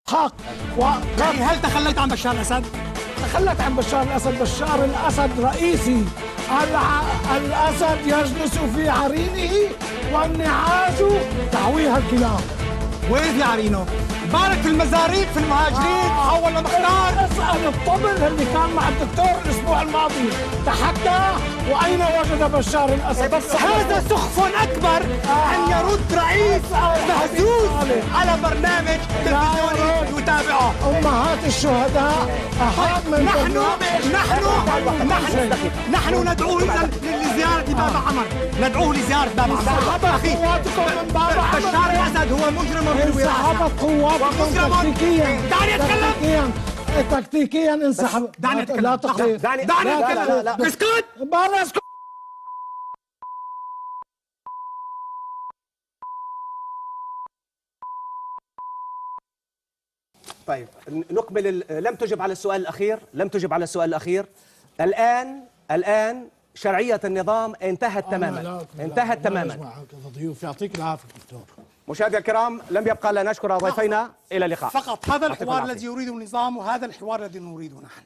حق يعني هل تخليت عن بشار الأسد؟ تخلت عن بشار الأسد. بشار الأسد رئيسي. الأسد يجلس في عرينه والنعاج تحويها الكلاب. وين في عرينه؟ بارك في المزاريق في المهاجرين حول لمختار. اسأل الطبل اللي كان مع الدكتور الأسبوع الماضي تحداه وأين وجد بشار الأسد. بس هذا سخف أكبر أن يرد رئيس مهزوز على برنامج تلفزيوني يتابعه. أمهات الشهداء أهم من نحن ندعوه لزيارة باب عمر. ندعوه لزيارة باب عمر. انسحبت قواتكم من باب عمر. بشار الأسد هو مجرم بالوراثة. انسحبت قواتكم تكتيكيا. دعني أتكلم. تكتيكيا انسحب. دعني أتكلم. لا تقرير. دعني أتكلم. اسكت. برا اسكت. طيب نكمل. لم تجب على السؤال الأخير. الآن شرعية النظام انتهت تماما. ضيوف يعطيك العافية دكتور. مشاهدينا الكرام، لم يبقى الا نشكر ضيفينا. إلى اللقاء. فقط هذا يعطيكم الحوار العافية. الذي يريده النظام وهذا الحوار الذي نريده نحن.